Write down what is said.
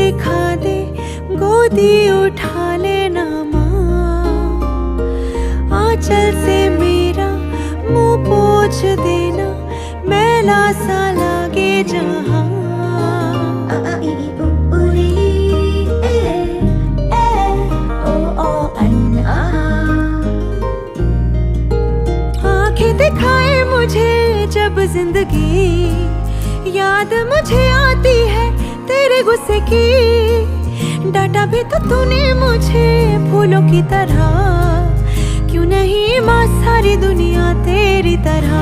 सिखा दे, गोदी उठा लेना माँ। आंचल से मेरा मुंह पोंछ देना, मैला सा लागे जहाँ। आंखें दिखाए मुझे जब जिंदगी, याद मुझे आती है तेरे गुस्से की। डांटा भी तो तूने मुझे फूलों की तरह, क्यों नहीं माँ सारी दुनिया तेरी तरह।